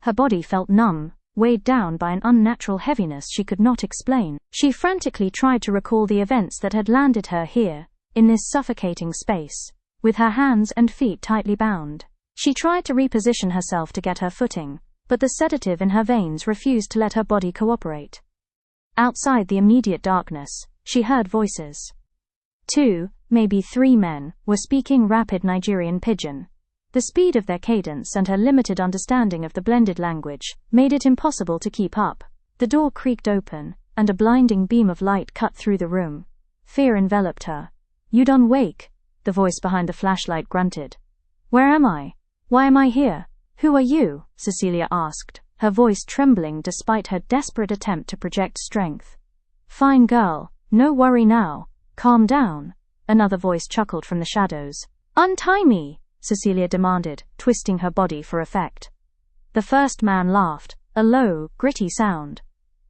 Her body felt numb, weighed down by an unnatural heaviness she could not explain. She frantically tried to recall the events that had landed her here, in this suffocating space, with her hands and feet tightly bound. She tried to reposition herself to get her footing, but the sedative in her veins refused to let her body cooperate. Outside the immediate darkness, she heard voices. 2, maybe 3 men, were speaking rapid Nigerian pidgin. The speed of their cadence and her limited understanding of the blended language made it impossible to keep up. The door creaked open, and a blinding beam of light cut through the room. Fear enveloped her. "You done wake?" the voice behind the flashlight grunted. "Where am I? Why am I here? Who are you?" Cecelia asked, her voice trembling despite her desperate attempt to project strength. "Fine girl, no worry now. Calm down," another voice chuckled from the shadows. "Untie me," Cecelia demanded, twisting her body for effect. The first man laughed, a low, gritty sound.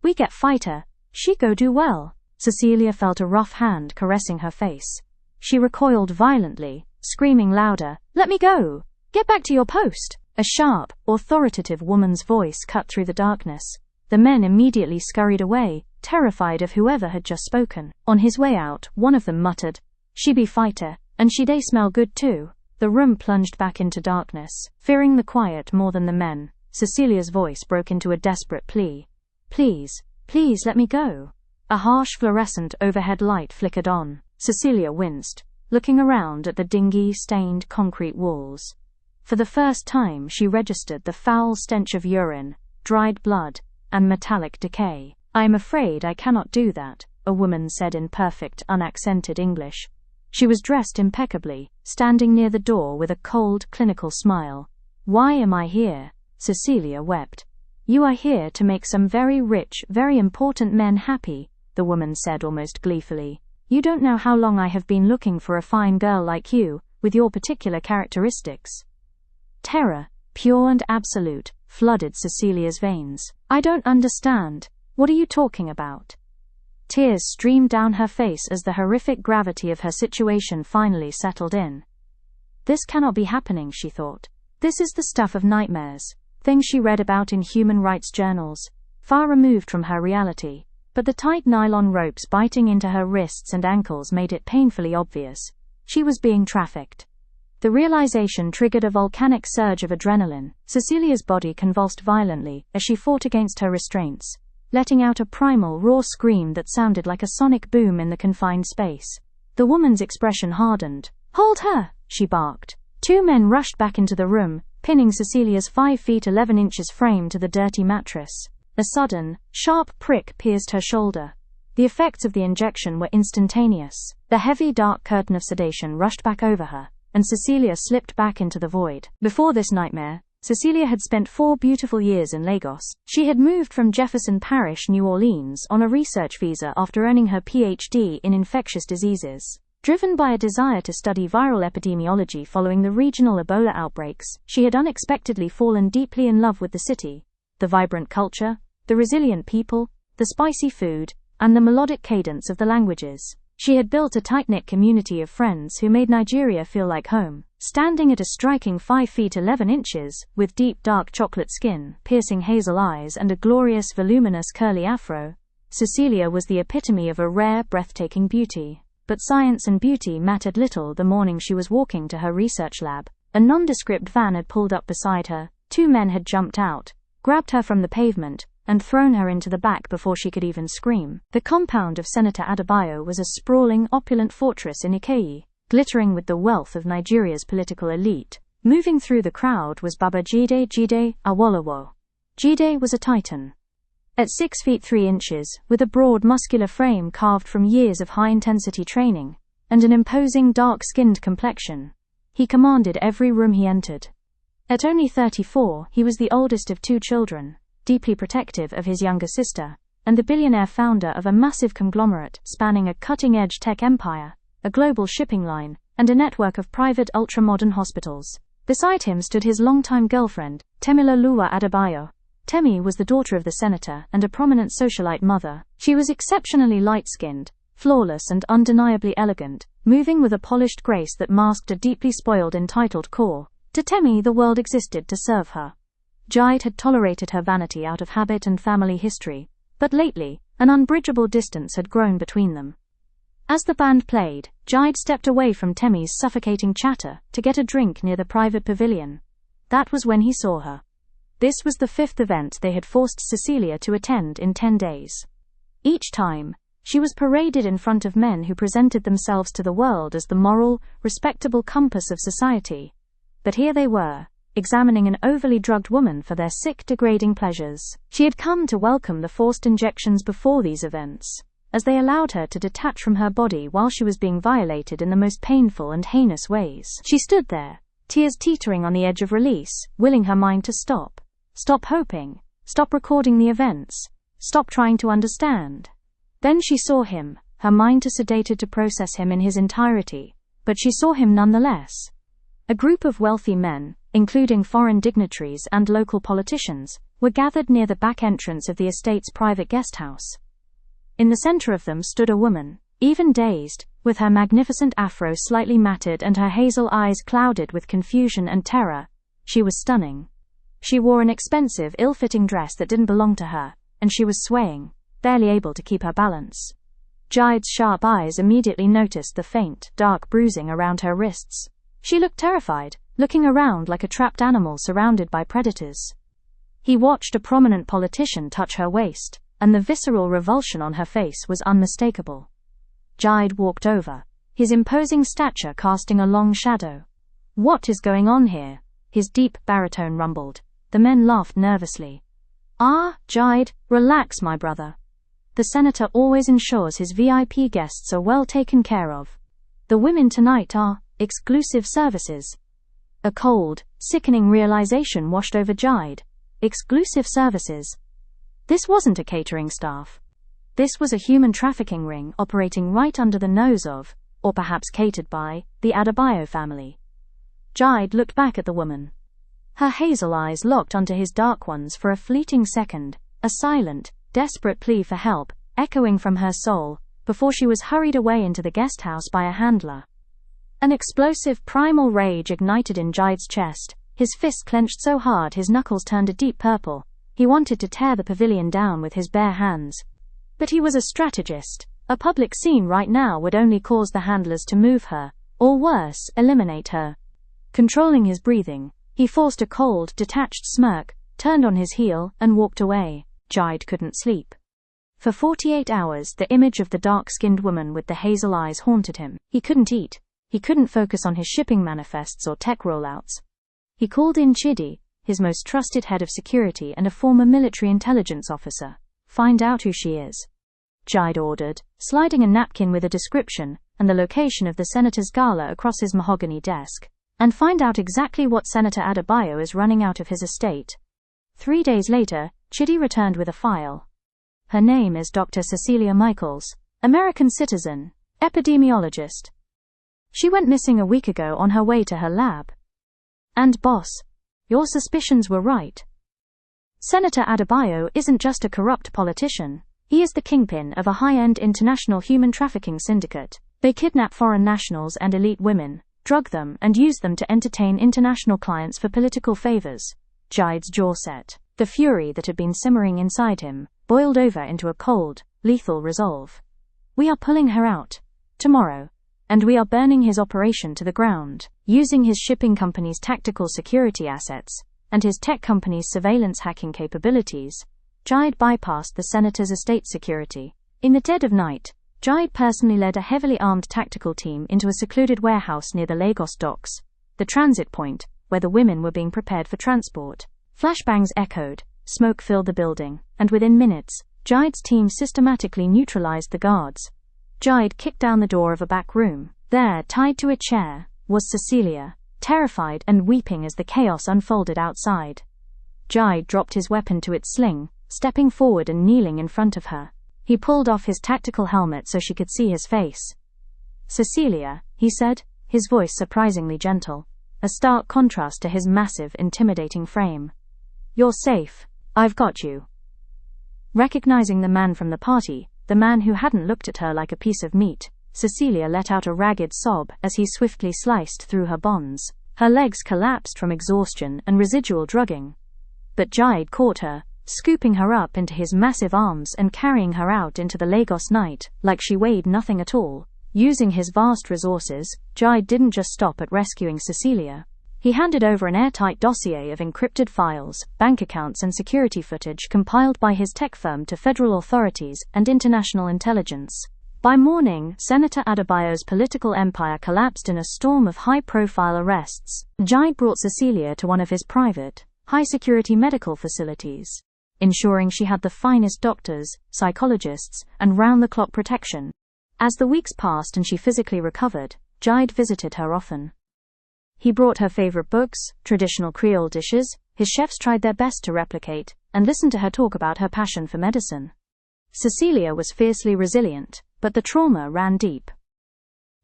"We get fighter, she go do well." Cecelia felt a rough hand caressing her face. She recoiled violently, screaming louder, "Let me go! Get back to your post!" A sharp, authoritative woman's voice cut through the darkness. The men immediately scurried away, terrified of whoever had just spoken. On his way out, one of them muttered, "She be fighter, and she dey smell good too." The room plunged back into darkness. Fearing the quiet more than the men, Cecilia's voice broke into a desperate plea. "Please, please let me go." A harsh fluorescent overhead light flickered on. Cecelia winced, looking around at the dingy, stained concrete walls. For the first time she registered the foul stench of urine, dried blood, and metallic decay. "I am afraid I cannot do that," a woman said in perfect, unaccented English. She was dressed impeccably, standing near the door with a cold, clinical smile. "Why am I here?" Cecelia wept. "You are here to make some very rich, very important men happy," the woman said almost gleefully. "You don't know how long I have been looking for a fine girl like you, with your particular characteristics." Terror, pure and absolute, flooded Cecilia's veins. "I don't understand. What are you talking about?" Tears streamed down her face as the horrific gravity of her situation finally settled in. This cannot be happening, she thought. This is the stuff of nightmares, things she read about in human rights journals, far removed from her reality. But the tight nylon ropes biting into her wrists and ankles made it painfully obvious. She was being trafficked. The realization triggered a volcanic surge of adrenaline. Cecilia's body convulsed violently as she fought against her restraints, letting out a primal, raw scream that sounded like a sonic boom in the confined space. The woman's expression hardened. "Hold her!" she barked. 2 men rushed back into the room, pinning Cecilia's 5 feet 11 inches frame to the dirty mattress. A sudden, sharp prick pierced her shoulder. The effects of the injection were instantaneous. The heavy, dark curtain of sedation rushed back over her, and Cecelia slipped back into the void. Before this nightmare, Cecelia had spent 4 beautiful years in Lagos. She had moved from Jefferson Parish, New Orleans, on a research visa after earning her PhD in infectious diseases. Driven by a desire to study viral epidemiology following the regional Ebola outbreaks, she had unexpectedly fallen deeply in love with the city. The vibrant culture, the resilient people, the spicy food, and the melodic cadence of the languages. She had built a tight-knit community of friends who made Nigeria feel like home. Standing at a striking 5 feet 11 inches, with deep dark chocolate skin, piercing hazel eyes and a glorious voluminous curly afro, Cecelia was the epitome of a rare, breathtaking beauty. But science and beauty mattered little the morning she was walking to her research lab. A nondescript van had pulled up beside her. 2 men had jumped out, grabbed her from the pavement, and thrown her into the back before she could even scream. The compound of Senator Adebayo was a sprawling, opulent fortress in Ikeyi, glittering with the wealth of Nigeria's political elite. Moving through the crowd was Baba Jide Awolowo. Jide was a titan. At 6 feet 3 inches, with a broad muscular frame carved from years of high-intensity training, and an imposing dark-skinned complexion, he commanded every room he entered. At only 34, he was the oldest of 2 children, deeply protective of his younger sister, and the billionaire founder of a massive conglomerate spanning a cutting-edge tech empire, a global shipping line, and a network of private ultra-modern hospitals. Beside him stood his longtime girlfriend, Temiloluwa Adebayo. Temi was the daughter of the senator and a prominent socialite mother. She was exceptionally light-skinned, flawless and undeniably elegant, moving with a polished grace that masked a deeply spoiled, entitled core. To Temi, the world existed to serve her. Jide had tolerated her vanity out of habit and family history, but lately, an unbridgeable distance had grown between them. As the band played, Jide stepped away from Temmie's suffocating chatter to get a drink near the private pavilion. That was when he saw her. This was the 5th event they had forced Cecelia to attend in 10 days. Each time, she was paraded in front of men who presented themselves to the world as the moral, respectable compass of society. But here they were, examining an overly drugged woman for their sick, degrading pleasures. She had come to welcome the forced injections before these events, as they allowed her to detach from her body while she was being violated in the most painful and heinous ways. She stood there, tears teetering on the edge of release, willing her mind to stop. Stop hoping, stop recording the events, stop trying to understand. Then she saw him, her mind too sedated to process him in his entirety, but she saw him nonetheless. A group of wealthy men, including foreign dignitaries and local politicians, were gathered near the back entrance of the estate's private guest house. In the center of them stood a woman, even dazed, with her magnificent afro slightly matted and her hazel eyes clouded with confusion and terror. She was stunning. She wore an expensive, ill-fitting dress that didn't belong to her, and she was swaying, barely able to keep her balance. Jide's sharp eyes immediately noticed the faint, dark bruising around her wrists. She looked terrified, looking around like a trapped animal surrounded by predators. He watched a prominent politician touch her waist, and the visceral revulsion on her face was unmistakable. Jide walked over, his imposing stature casting a long shadow. "What is going on here?" his deep baritone rumbled. The men laughed nervously. "Ah, Jide, relax, my brother. The senator always ensures his VIP guests are well taken care of. The women tonight are exclusive services." A cold, sickening realization washed over Jide. Exclusive services. This wasn't a catering staff. This was a human trafficking ring operating right under the nose of, or perhaps catered by, the Adebayo family. Jide looked back at the woman. Her hazel eyes locked onto his dark ones for a fleeting second, a silent, desperate plea for help, echoing from her soul, before she was hurried away into the guest house by a handler. An explosive, primal rage ignited in Jide's chest, his fist clenched so hard his knuckles turned a deep purple. He wanted to tear the pavilion down with his bare hands. But he was a strategist. A public scene right now would only cause the handlers to move her, or worse, eliminate her. Controlling his breathing, he forced a cold, detached smirk, turned on his heel, and walked away. Jide couldn't sleep. For 48 hours the image of the dark-skinned woman with the hazel eyes haunted him. He couldn't eat. He couldn't focus on his shipping manifests or tech rollouts. He called in Jide, his most trusted head of security and a former military intelligence officer. "Find out who she is," Jide ordered, sliding a napkin with a description and the location of the senator's gala across his mahogany desk. "And find out exactly what Senator Adebayo is running out of his estate." 3 days later, Jide returned with a file. "Her name is Dr. Cecelia Michaels, American citizen, epidemiologist. She went missing a week ago on her way to her lab. And boss, your suspicions were right. Senator Adebayo isn't just a corrupt politician, he is the kingpin of a high-end international human trafficking syndicate. They kidnap foreign nationals and elite women, drug them and use them to entertain international clients for political favors." Jide's jaw set. The fury that had been simmering inside him boiled over into a cold, lethal resolve. "We are pulling her out. Tomorrow. And we are burning his operation to the ground, using his shipping company's tactical security assets and his tech company's surveillance hacking capabilities." Jide bypassed the senator's estate security. In the dead of night, Jide personally led a heavily armed tactical team into a secluded warehouse near the Lagos docks, the transit point where the women were being prepared for transport. Flashbangs echoed, smoke filled the building, and within minutes, Jide's team systematically neutralized the guards. Jide kicked down the door of a back room. There, tied to a chair, was Cecelia, terrified and weeping as the chaos unfolded outside. Jide dropped his weapon to its sling, stepping forward and kneeling in front of her. He pulled off his tactical helmet so she could see his face. "Cecelia," he said, his voice surprisingly gentle, a stark contrast to his massive, intimidating frame. "You're safe. I've got you." Recognizing the man from the party, the man who hadn't looked at her like a piece of meat, Cecelia let out a ragged sob as he swiftly sliced through her bonds. Her legs collapsed from exhaustion and residual drugging. But Jide caught her, scooping her up into his massive arms and carrying her out into the Lagos night like she weighed nothing at all. Using his vast resources, Jide didn't just stop at rescuing Cecelia. He handed over an airtight dossier of encrypted files, bank accounts and security footage compiled by his tech firm to federal authorities and international intelligence. By morning, Senator Adebayo's political empire collapsed in a storm of high-profile arrests. Jide brought Cecelia to one of his private, high-security medical facilities, ensuring she had the finest doctors, psychologists, and round-the-clock protection. As the weeks passed and she physically recovered, Jide visited her often. He brought her favorite books, traditional Creole dishes his chefs tried their best to replicate, and listened to her talk about her passion for medicine. Cecelia was fiercely resilient, but the trauma ran deep.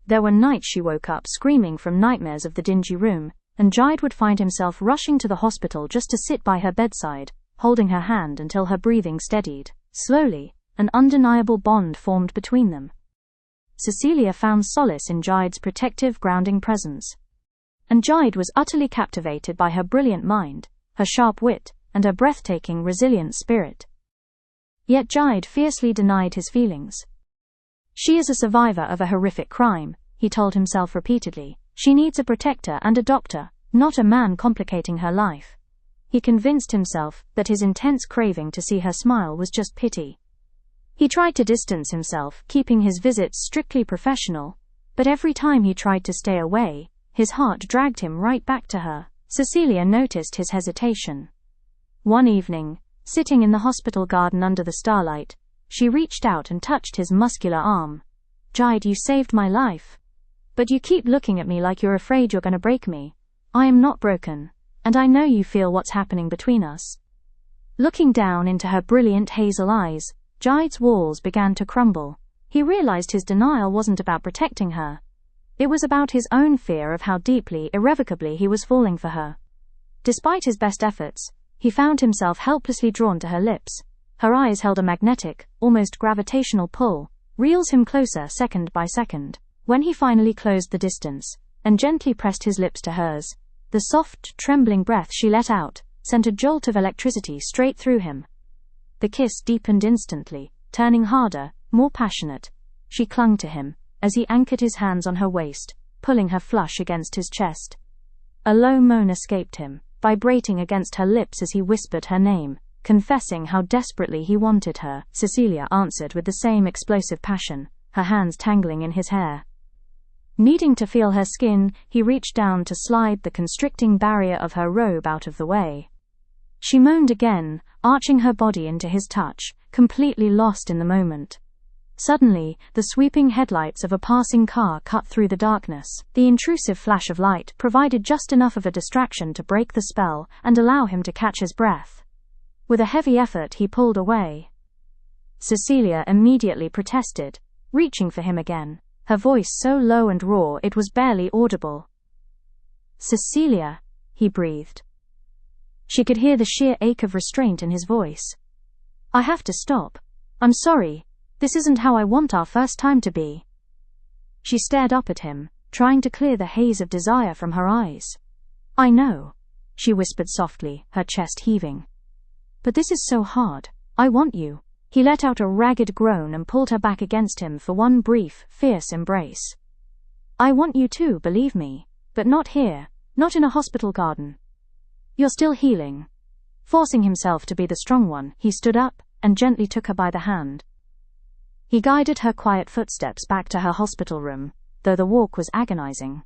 There were nights she woke up screaming from nightmares of the dingy room, and Jide would find himself rushing to the hospital just to sit by her bedside, holding her hand until her breathing steadied. Slowly, an undeniable bond formed between them. Cecelia found solace in Jide's protective, grounding presence. And Jide was utterly captivated by her brilliant mind, her sharp wit, and her breathtaking, resilient spirit. Yet Jide fiercely denied his feelings. She is a survivor of a horrific crime, he told himself repeatedly. She needs a protector and a doctor, not a man complicating her life. He convinced himself that his intense craving to see her smile was just pity. He tried to distance himself, keeping his visits strictly professional, but every time he tried to stay away, his heart dragged him right back to her. Cecelia noticed his hesitation. One evening, sitting in the hospital garden under the starlight, she reached out and touched his muscular arm. "Jide, you saved my life. But you keep looking at me like you're afraid you're going to break me. I am not broken, and I know you feel what's happening between us." Looking down into her brilliant hazel eyes, Jide's walls began to crumble. He realized his denial wasn't about protecting her. It was about his own fear of how deeply, irrevocably he was falling for her. Despite his best efforts, he found himself helplessly drawn to her lips. Her eyes held a magnetic, almost gravitational pull, reels him closer second by second. When he finally closed the distance, and gently pressed his lips to hers, the soft, trembling breath she let out sent a jolt of electricity straight through him. The kiss deepened instantly, turning harder, more passionate. She clung to him, as he anchored his hands on her waist, pulling her flush against his chest. A low moan escaped him, vibrating against her lips as he whispered her name, confessing how desperately he wanted her. Cecelia answered with the same explosive passion, her hands tangling in his hair. Needing to feel her skin, he reached down to slide the constricting barrier of her robe out of the way. She moaned again, arching her body into his touch, completely lost in the moment. Suddenly, the sweeping headlights of a passing car cut through the darkness. The intrusive flash of light provided just enough of a distraction to break the spell and allow him to catch his breath. With a heavy effort, he pulled away. Cecelia immediately protested, reaching for him again, her voice so low and raw it was barely audible. "Cecelia," he breathed. She could hear the sheer ache of restraint in his voice. "I have to stop. I'm sorry. This isn't how I want our first time to be." She stared up at him, trying to clear the haze of desire from her eyes. "I know," she whispered softly, her chest heaving. "But this is so hard. I want you." He let out a ragged groan and pulled her back against him for one brief, fierce embrace. "I want you too, believe me. But not here, not in a hospital garden. You're still healing." Forcing himself to be the strong one, he stood up and gently took her by the hand. He guided her quiet footsteps back to her hospital room, though the walk was agonizing.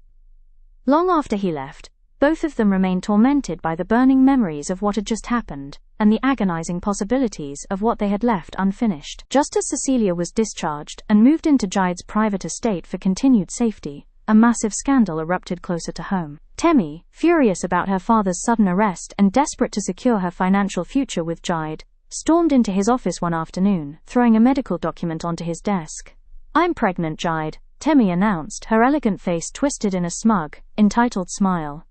Long after he left, both of them remained tormented by the burning memories of what had just happened, and the agonizing possibilities of what they had left unfinished. Just as Cecelia was discharged and moved into Jide's private estate for continued safety, a massive scandal erupted closer to home. Temi, furious about her father's sudden arrest and desperate to secure her financial future with Jide, stormed into his office one afternoon, throwing a medical document onto his desk. "I'm pregnant, Jide," Temi announced, her elegant face twisted in a smug, entitled smile.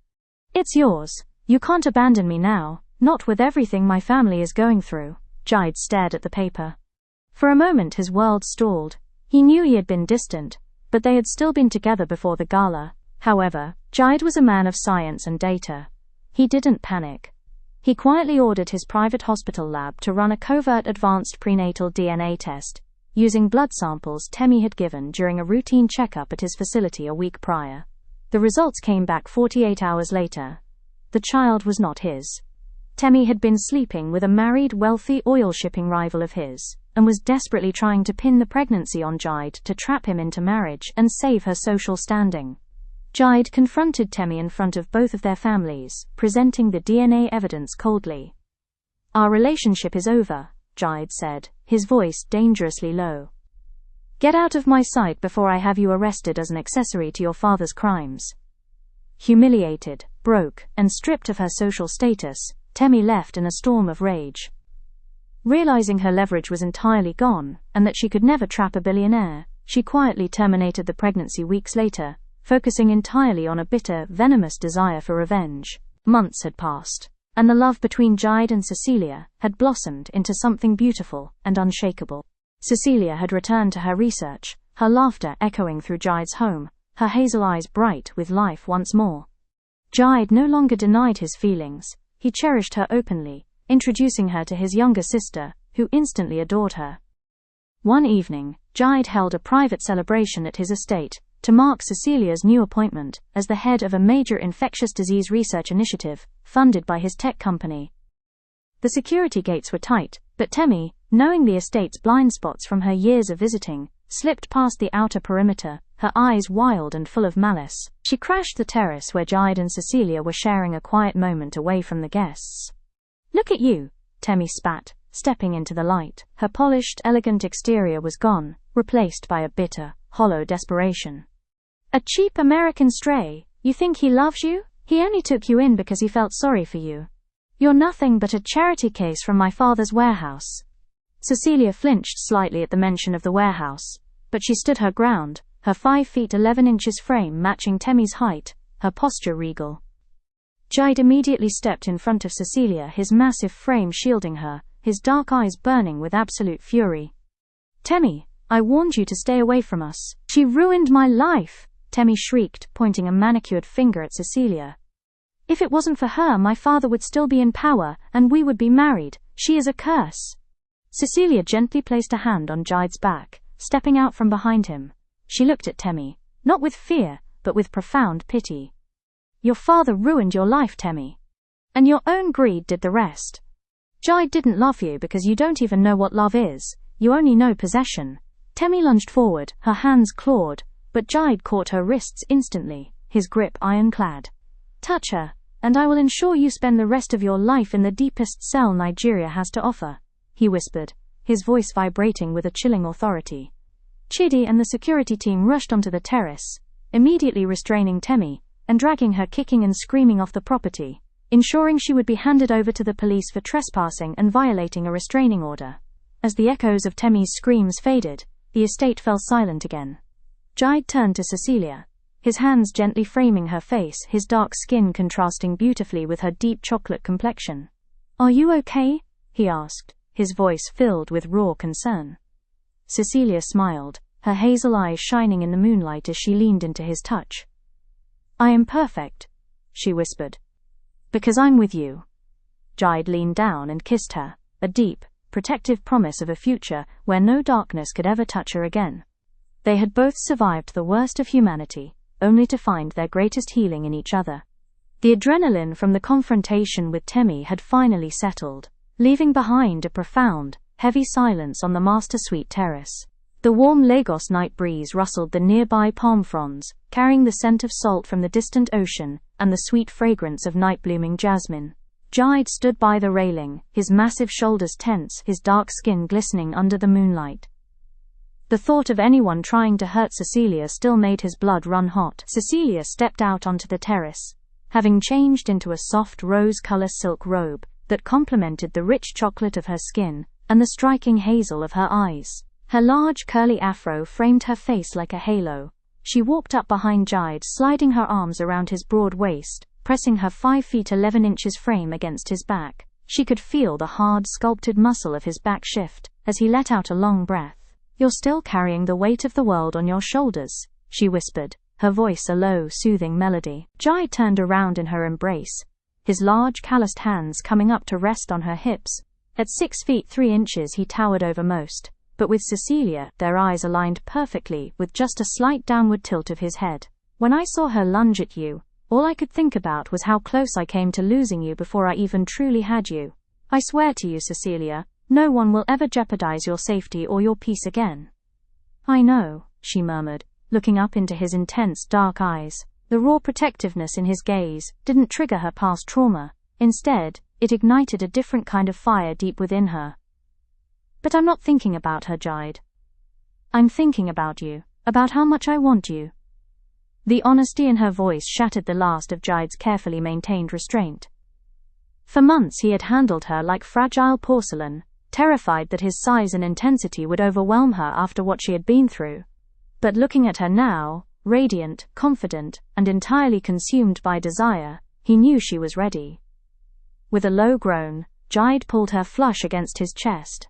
"It's yours. You can't abandon me now, not with everything my family is going through." Jide stared at the paper. For a moment his world stalled. He knew he had been distant, but they had still been together before the gala. However, Jide was a man of science and data. He didn't panic. He quietly ordered his private hospital lab to run a covert advanced prenatal DNA test, using blood samples Temi had given during a routine checkup at his facility a week prior. The results came back 48 hours later. The child was not his. Temi had been sleeping with a married, wealthy oil shipping rival of his, and was desperately trying to pin the pregnancy on Jide to trap him into marriage and save her social standing. Jide confronted Temi in front of both of their families, presenting the DNA evidence coldly. "Our relationship is over," Jide said, his voice dangerously low. "Get out of my sight before I have you arrested as an accessory to your father's crimes." Humiliated, broke, and stripped of her social status, Temi left in a storm of rage. Realizing her leverage was entirely gone, and that she could never trap a billionaire, she quietly terminated the pregnancy weeks later, focusing entirely on a bitter, venomous desire for revenge. Months had passed, and the love between Jide and Cecelia had blossomed into something beautiful and unshakable. Cecelia had returned to her research, her laughter echoing through Jide's home, her hazel eyes bright with life once more. Jide no longer denied his feelings. He cherished her openly, introducing her to his younger sister, who instantly adored her. One evening, Jide held a private celebration at his estate to mark Cecilia's new appointment as the head of a major infectious disease research initiative funded by his tech company. The security gates were tight, but Temi, knowing the estate's blind spots from her years of visiting, slipped past the outer perimeter, her eyes wild and full of malice. She crashed the terrace where Jide and Cecelia were sharing a quiet moment away from the guests. "Look at you," Temi spat, stepping into the light. Her polished, elegant exterior was gone, replaced by a bitter, hollow desperation. "A cheap American stray, you think he loves you? He only took you in because he felt sorry for you. You're nothing but a charity case from my father's warehouse." Cecelia flinched slightly at the mention of the warehouse, but she stood her ground, her 5 feet 11 inches frame matching Temi's height, her posture regal. Jide immediately stepped in front of Cecelia, his massive frame shielding her, his dark eyes burning with absolute fury. "Temi, I warned you to stay away from us. She ruined my life," Temi shrieked, pointing a manicured finger at Cecelia. "If it wasn't for her, my father would still be in power, and we would be married. She is a curse." Cecelia gently placed a hand on Jide's back, stepping out from behind him. She looked at Temi, not with fear, but with profound pity. "Your father ruined your life, Temi. And your own greed did the rest. Jide didn't love you because you don't even know what love is, you only know possession." Temi lunged forward, her hands clawed, but Jide caught her wrists instantly, his grip ironclad. "Touch her, and I will ensure you spend the rest of your life in the deepest cell Nigeria has to offer," he whispered, his voice vibrating with a chilling authority. Jide and the security team rushed onto the terrace, immediately restraining Temi, and dragging her kicking and screaming off the property, ensuring she would be handed over to the police for trespassing and violating a restraining order. As the echoes of Temi's screams faded, the estate fell silent again. Jide turned to Cecelia, his hands gently framing her face, his dark skin contrasting beautifully with her deep chocolate complexion. "Are you okay?" he asked, his voice filled with raw concern. Cecelia smiled, her hazel eyes shining in the moonlight as she leaned into his touch. "I am perfect," she whispered. "Because I'm with you." Jide leaned down and kissed her, a deep, protective promise of a future where no darkness could ever touch her again. They had both survived the worst of humanity, only to find their greatest healing in each other. The adrenaline from the confrontation with Temi had finally settled, leaving behind a profound, heavy silence on the master suite terrace. The warm Lagos night breeze rustled the nearby palm fronds, carrying the scent of salt from the distant ocean and the sweet fragrance of night-blooming jasmine. Jide stood by the railing, his massive shoulders tense, his dark skin glistening under the moonlight. The thought of anyone trying to hurt Cecelia still made his blood run hot. Cecelia stepped out onto the terrace, having changed into a soft rose-color silk robe that complemented the rich chocolate of her skin and the striking hazel of her eyes. Her large curly afro framed her face like a halo. She walked up behind Jide, sliding her arms around his broad waist, pressing her 5 feet 11 inches frame against his back. She could feel the hard, sculpted muscle of his back shift as he let out a long breath. "You're still carrying the weight of the world on your shoulders," she whispered, her voice a low, soothing melody. Jide turned around in her embrace, his large calloused hands coming up to rest on her hips. At 6 feet 3 inches he towered over most, but with Cecelia, their eyes aligned perfectly with just a slight downward tilt of his head. When I saw her lunge at you, all I could think about was how close I came to losing you before I even truly had you. I swear to you, Cecelia, no one will ever jeopardize your safety or your peace again. I know, she murmured, looking up into his intense dark eyes. The raw protectiveness in his gaze didn't trigger her past trauma. Instead, it ignited a different kind of fire deep within her. But I'm not thinking about her, Jide. I'm thinking about you, about how much I want you. The honesty in her voice shattered the last of Jide's carefully maintained restraint. For months he had handled her like fragile porcelain, terrified that his size and intensity would overwhelm her after what she had been through. But looking at her now, radiant, confident, and entirely consumed by desire, he knew she was ready. With a low groan, Jide pulled her flush against his chest.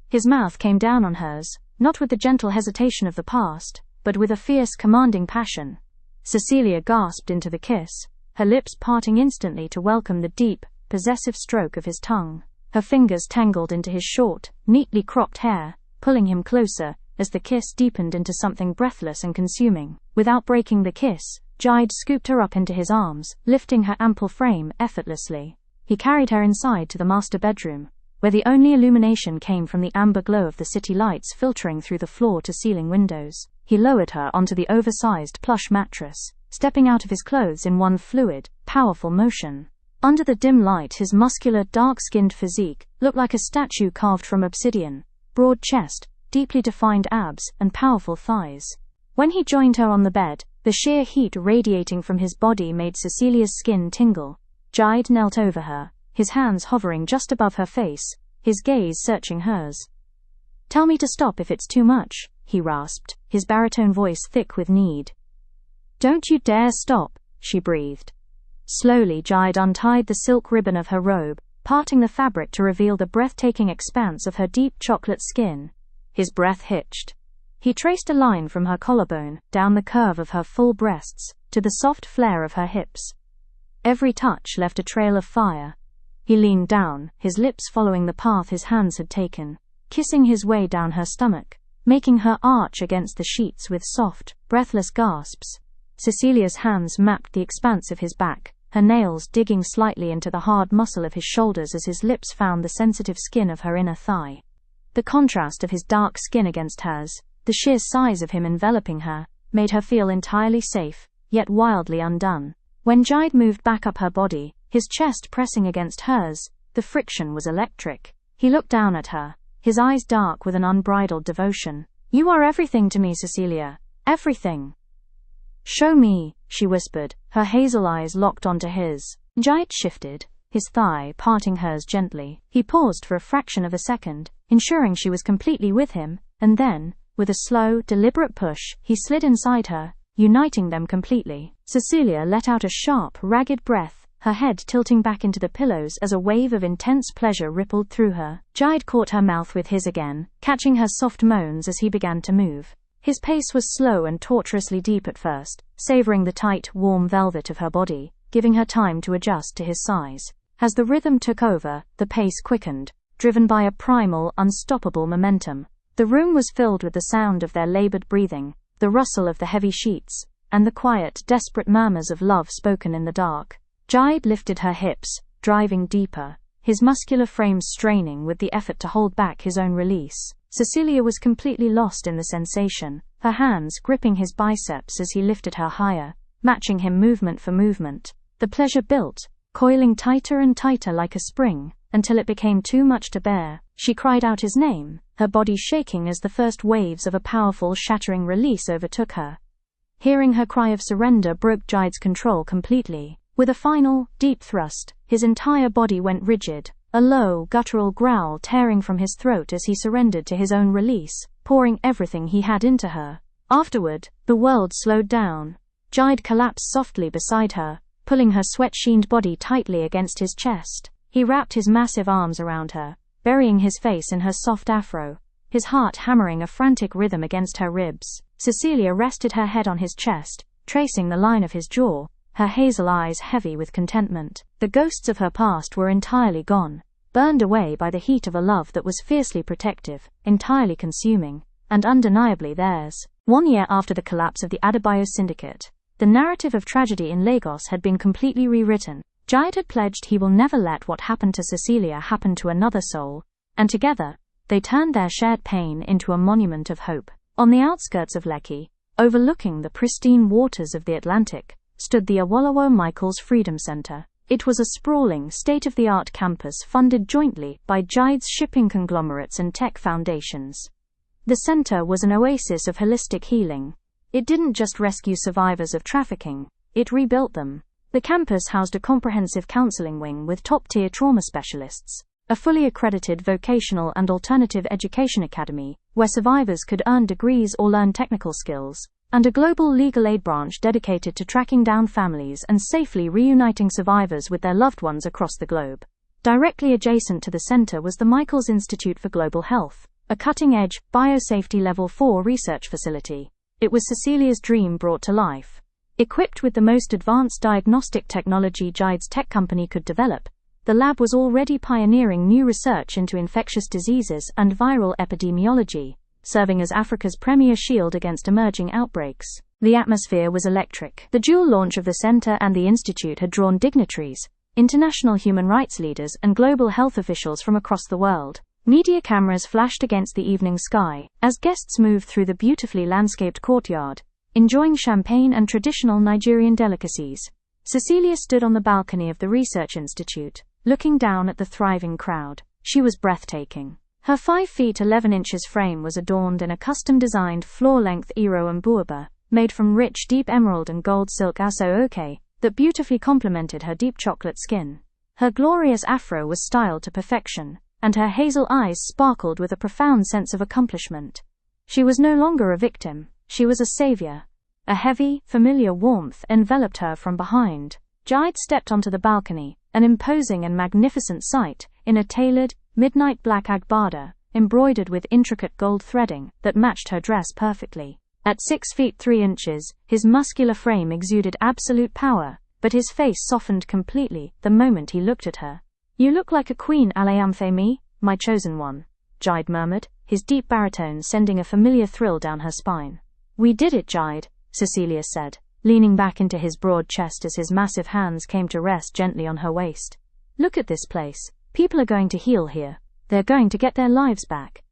His mouth came down on hers, not with the gentle hesitation of the past, but with a fierce, commanding passion. Cecelia gasped into the kiss, her lips parting instantly to welcome the deep, possessive stroke of his tongue. Her fingers tangled into his short, neatly cropped hair, pulling him closer as the kiss deepened into something breathless and consuming. Without breaking the kiss, Jide scooped her up into his arms, lifting her ample frame effortlessly. He carried her inside to the master bedroom, where the only illumination came from the amber glow of the city lights filtering through the floor-to-ceiling windows. He lowered her onto the oversized plush mattress, stepping out of his clothes in one fluid, powerful motion. Under the dim light, his muscular, dark-skinned physique looked like a statue carved from obsidian, broad chest, deeply defined abs, and powerful thighs. When he joined her on the bed, the sheer heat radiating from his body made Cecilia's skin tingle. Jide knelt over her, his hands hovering just above her face, his gaze searching hers. "Tell me to stop if it's too much," he rasped, his baritone voice thick with need. "Don't you dare stop," she breathed. Slowly, Jide untied the silk ribbon of her robe, parting the fabric to reveal the breathtaking expanse of her deep chocolate skin. His breath hitched. He traced a line from her collarbone, down the curve of her full breasts, to the soft flare of her hips. Every touch left a trail of fire. He leaned down, his lips following the path his hands had taken, kissing his way down her stomach, making her arch against the sheets with soft, breathless gasps. Cecilia's hands mapped the expanse of his back, her nails digging slightly into the hard muscle of his shoulders as his lips found the sensitive skin of her inner thigh. The contrast of his dark skin against hers, the sheer size of him enveloping her, made her feel entirely safe, yet wildly undone. When Jide moved back up her body, his chest pressing against hers, the friction was electric. He looked down at her, his eyes dark with an unbridled devotion. "You are everything to me, Cecelia. Everything." "Show me," she whispered, her hazel eyes locked onto his. Jide shifted, his thigh parting hers gently. He paused for a fraction of a second, ensuring she was completely with him, and then, with a slow, deliberate push, he slid inside her, uniting them completely. Cecelia let out a sharp, ragged breath, her head tilting back into the pillows as a wave of intense pleasure rippled through her. Jide caught her mouth with his again, catching her soft moans as he began to move. His pace was slow and tortuously deep at first, savoring the tight, warm velvet of her body, giving her time to adjust to his size. As the rhythm took over, the pace quickened, driven by a primal, unstoppable momentum. The room was filled with the sound of their labored breathing, the rustle of the heavy sheets, and the quiet, desperate murmurs of love spoken in the dark. Jide lifted her hips, driving deeper, his muscular frame straining with the effort to hold back his own release. Cecelia was completely lost in the sensation, her hands gripping his biceps as he lifted her higher, matching him movement for movement. The pleasure built, coiling tighter and tighter like a spring, until it became too much to bear. She cried out his name, her body shaking as the first waves of a powerful, shattering release overtook her. Hearing her cry of surrender broke Jide's control completely. With a final, deep thrust, his entire body went rigid, a low, guttural growl tearing from his throat as he surrendered to his own release, pouring everything he had into her. Afterward, the world slowed down. Jide collapsed softly beside her, pulling her sweat-sheened body tightly against his chest. He wrapped his massive arms around her, burying his face in her soft afro, his heart hammering a frantic rhythm against her ribs. Cecelia rested her head on his chest, tracing the line of his jaw, her hazel eyes heavy with contentment. The ghosts of her past were entirely gone, burned away by the heat of a love that was fiercely protective, entirely consuming, and undeniably theirs. 1 year after the collapse of the Adebayo Syndicate, the narrative of tragedy in Lagos had been completely rewritten. Jide had pledged he will never let what happened to Cecelia happen to another soul, and together, they turned their shared pain into a monument of hope. On the outskirts of Lekki, overlooking the pristine waters of the Atlantic, stood the Awolowo Michaels Freedom Center. It was a sprawling, state-of-the-art campus funded jointly by Jide's shipping conglomerates and tech foundations. The center was an oasis of holistic healing. It didn't just rescue survivors of trafficking, it rebuilt them. The campus housed a comprehensive counseling wing with top-tier trauma specialists, a fully accredited vocational and alternative education academy, where survivors could earn degrees or learn technical skills, and a global legal aid branch dedicated to tracking down families and safely reuniting survivors with their loved ones across the globe. Directly adjacent to the center was the Michaels Institute for Global Health, a cutting-edge, biosafety Level 4 research facility. It was Cecelia's dream brought to life. Equipped with the most advanced diagnostic technology Jide's tech company could develop, the lab was already pioneering new research into infectious diseases and viral epidemiology, serving as Africa's premier shield against emerging outbreaks. The atmosphere was electric. The dual launch of the center and the institute had drawn dignitaries, international human rights leaders, and global health officials from across the world. Media cameras flashed against the evening sky as guests moved through the beautifully landscaped courtyard, enjoying champagne and traditional Nigerian delicacies. Cecelia stood on the balcony of the research institute, looking down at the thriving crowd. She was breathtaking. Her 5 feet 11 inches frame was adorned in a custom-designed floor-length Iro and Buaba, made from rich deep emerald and gold silk aso-oke, that beautifully complemented her deep chocolate skin. Her glorious afro was styled to perfection, and her hazel eyes sparkled with a profound sense of accomplishment. She was no longer a victim, she was a savior. A heavy, familiar warmth enveloped her from behind. Jide stepped onto the balcony, an imposing and magnificent sight, in a tailored, midnight black agbada, embroidered with intricate gold threading that matched her dress perfectly. At 6 feet 3 inches, his muscular frame exuded absolute power, but his face softened completely the moment he looked at her. "You look like a queen, Alayamfemi, my chosen one," Jide murmured, his deep baritone sending a familiar thrill down her spine. "We did it, Jide," Cecelia said, leaning back into his broad chest as his massive hands came to rest gently on her waist. "Look at this place. People are going to heal here. They're going to get their lives back."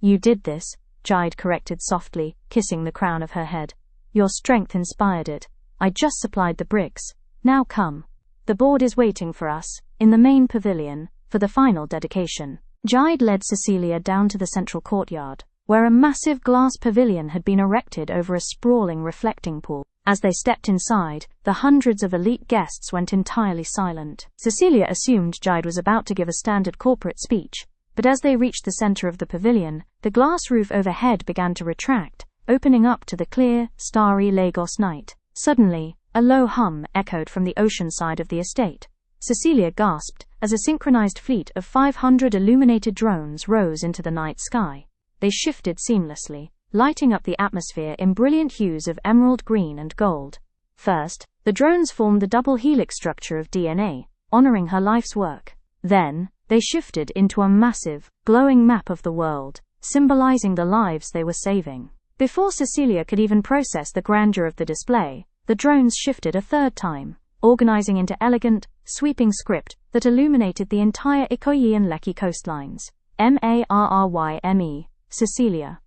"You did this," Jide corrected softly, kissing the crown of her head. "Your strength inspired it. I just supplied the bricks. Now come. The board is waiting for us, in the main pavilion, for the final dedication." Jide led Cecelia down to the central courtyard, where a massive glass pavilion had been erected over a sprawling reflecting pool. As they stepped inside, the hundreds of elite guests went entirely silent. Cecelia assumed Jide was about to give a standard corporate speech, but as they reached the center of the pavilion, the glass roof overhead began to retract, opening up to the clear, starry Lagos night. Suddenly, a low hum echoed from the ocean side of the estate. Cecelia gasped as a synchronized fleet of 500 illuminated drones rose into the night sky. They shifted seamlessly, lighting up the atmosphere in brilliant hues of emerald green and gold. First, the drones formed the double helix structure of DNA, honoring her life's work. Then, they shifted into a massive, glowing map of the world, symbolizing the lives they were saving. Before Cecelia could even process the grandeur of the display, the drones shifted a third time, organizing into elegant, sweeping script that illuminated the entire Ikoyi and Lekki coastlines. "Marryme, Cecelia."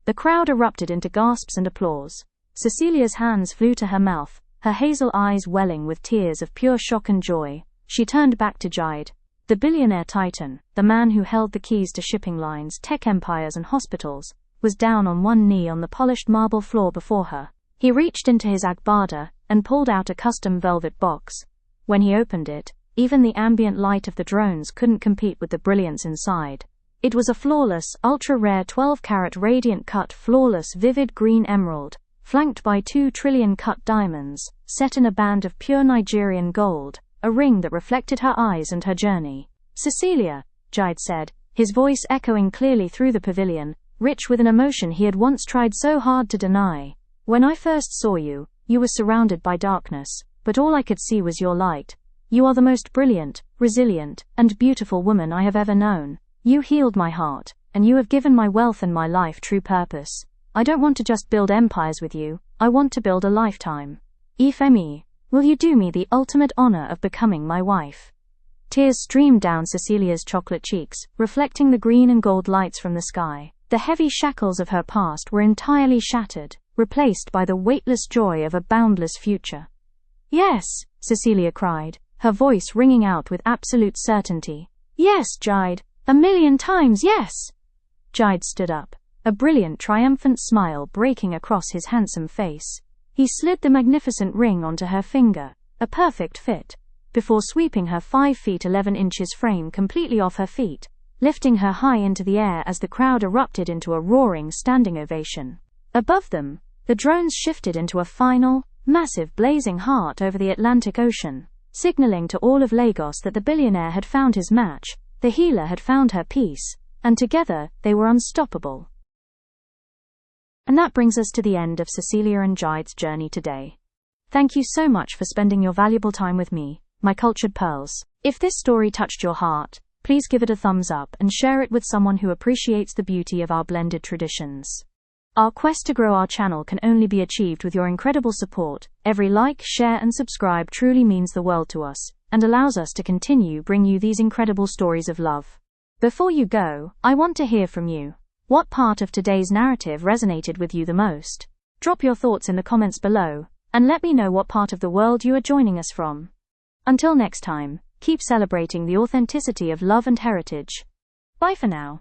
The crowd erupted into gasps and applause. Cecilia's hands flew to her mouth, her hazel eyes welling with tears of pure shock and joy. She turned back to Jide. The billionaire titan, the man who held the keys to shipping lines, tech empires and hospitals, was down on one knee on the polished marble floor before her. He reached into his agbada and pulled out a custom velvet box. When he opened it, even the ambient light of the drones couldn't compete with the brilliance inside. It was a flawless, ultra-rare 12-carat radiant cut flawless vivid green emerald, flanked by 2 trillion cut diamonds, set in a band of pure Nigerian gold, a ring that reflected her eyes and her journey. "Cecelia," Jide said, his voice echoing clearly through the pavilion, rich with an emotion he had once tried so hard to deny. "When I first saw you, you were surrounded by darkness, but all I could see was your light. You are the most brilliant, resilient, and beautiful woman I have ever known. You healed my heart, and you have given my wealth and my life true purpose. I don't want to just build empires with you, I want to build a lifetime. Ifemi, will you do me the ultimate honor of becoming my wife? Tears streamed down Cecilia's chocolate cheeks, reflecting the green and gold lights from the sky. The heavy shackles of her past were entirely shattered, replaced by the weightless joy of a boundless future. Yes, Cecelia cried, her voice ringing out with absolute certainty. Yes, Jide, 1,000,000 times yes! Jide stood up, a brilliant, triumphant smile breaking across his handsome face. He slid the magnificent ring onto her finger, a perfect fit, before sweeping her 5 feet 11 inches frame completely off her feet, lifting her high into the air as the crowd erupted into a roaring standing ovation. Above them, the drones shifted into a final, massive blazing heart over the Atlantic Ocean, signaling to all of Lagos that the billionaire had found his match, the healer had found her peace, and together they were unstoppable. And that brings us to the end of Cecelia and Jide's journey today. Thank you so much for spending your valuable time with me, my cultured pearls. If this story touched your heart, please give it a thumbs up and share it with someone who appreciates the beauty of our blended traditions. Our quest to grow our channel can only be achieved with your incredible support. Every like, share, and subscribe truly means the world to us, and allows us to continue bring you these incredible stories of love. Before you go, I want to hear from you. What part of today's narrative resonated with you the most? Drop your thoughts in the comments below, and let me know what part of the world you are joining us from. Until next time, keep celebrating the authenticity of love and heritage. Bye for now.